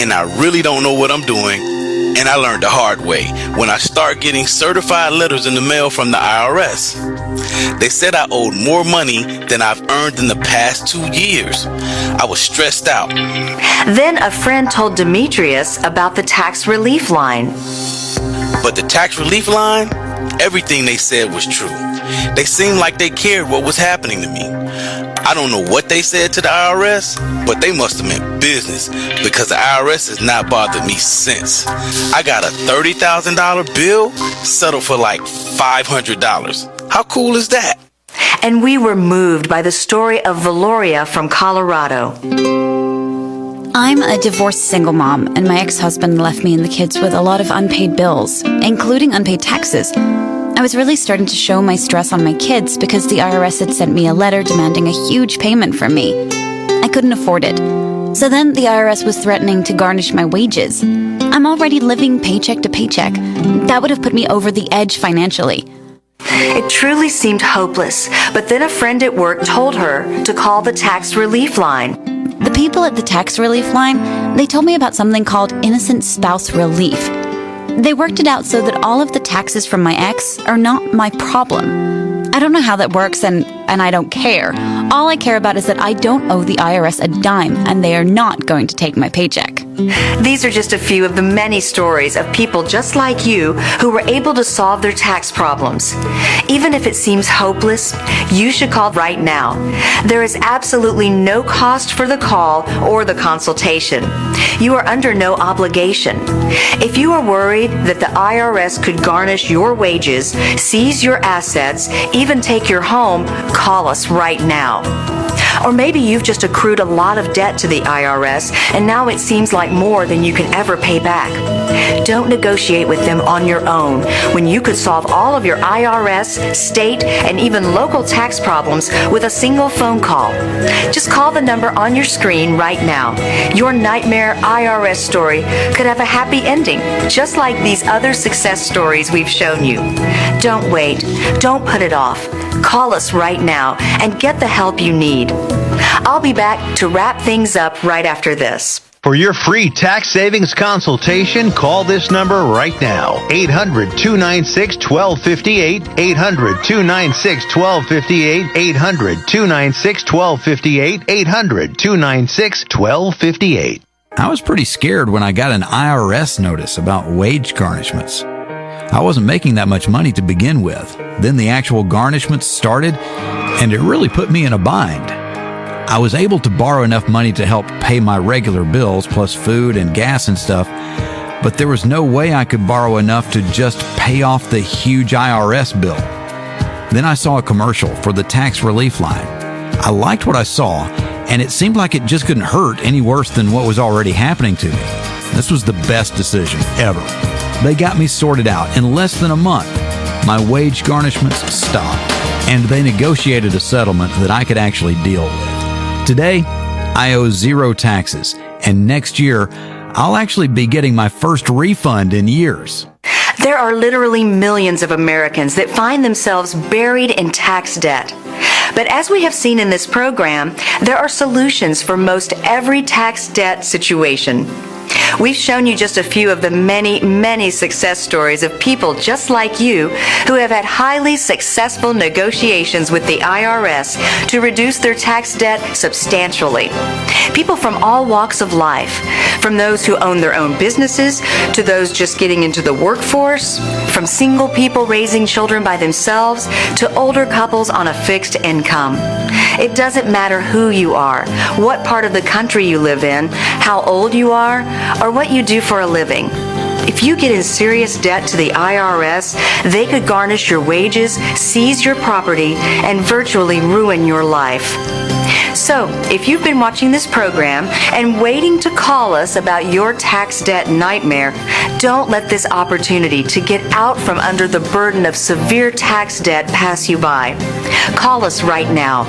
and I really don't know what I'm doing. And I learned the hard way when I start getting certified letters in the mail from the IRS. They said I owed more money than I've earned in the past 2 years. I was stressed out. Then a friend told Demetrius about the tax relief line. But the tax relief line, everything they said was true. They seemed like they cared what was happening to me. I don't know what they said to the IRS, but they must have meant business because the IRS has not bothered me since. I got a $30,000 bill settled for like $500. How cool is that? And we were moved by the story of Valoria from Colorado. I'm a divorced single mom, and my ex-husband left me and the kids with a lot of unpaid bills, including unpaid taxes. I was really starting to show my stress on my kids because the IRS had sent me a letter demanding a huge payment from me. I couldn't afford it. So then the IRS was threatening to garnish my wages. I'm already living paycheck to paycheck. That would have put me over the edge financially. It truly seemed hopeless, but then a friend at work told her to call the tax relief line. The people at the tax relief line, they told me about something called innocent spouse relief. They worked it out so that all of the taxes from my ex are not my problem. I don't know how that works, and I don't care. All I care about is that I don't owe the IRS a dime, and they are not going to take my paycheck. These are just a few of the many stories of people just like you who were able to solve their tax problems. Even if it seems hopeless, you should call right now. There is absolutely no cost for the call or the consultation. You are under no obligation. If you are worried that the IRS could garnish your wages, seize your assets, even take your home, call us right now. Or maybe you've just accrued a lot of debt to the IRS and now it seems like more than you can ever pay back. Don't negotiate with them on your own when you could solve all of your IRS, state, and even local tax problems with a single phone call. Just call the number on your screen right now. Your nightmare IRS story could have a happy ending, just like these other success stories we've shown you. Don't wait. Don't put it off. Call us right now and get the help you need. I'll be back to wrap things up right after this. For your free tax savings consultation, call this number right now. 800-296-1258, 800-296-1258, 800-296-1258, 800-296-1258. I was pretty scared when I got an IRS notice about wage garnishments. I wasn't making that much money to begin with. Then the actual garnishments started, and it really put me in a bind. I was able to borrow enough money to help pay my regular bills, plus food and gas and stuff, but there was no way I could borrow enough to just pay off the huge IRS bill. Then I saw a commercial for the tax relief line. I liked what I saw, and it seemed like it just couldn't hurt any worse than what was already happening to me. This was the best decision ever. They got me sorted out in less than a month. My wage garnishments stopped, and they negotiated a settlement that I could actually deal with. Today, I owe zero taxes, and next year, I'll actually be getting my first refund in years. There are literally millions of Americans that find themselves buried in tax debt. But as we have seen in this program, there are solutions for most every tax debt situation. We've shown you just a few of the many, many success stories of people just like you who have had highly successful negotiations with the IRS to reduce their tax debt substantially. People from all walks of life, from those who own their own businesses to those just getting into the workforce, from single people raising children by themselves to older couples on a fixed income. It doesn't matter who you are, what part of the country you live in, how old you are, or what you do for a living. If you get in serious debt to the IRS, they could garnish your wages, seize your property, and virtually ruin your life. So, if you've been watching this program and waiting to call us about your tax debt nightmare, don't let this opportunity to get out from under the burden of severe tax debt pass you by. Call us right now.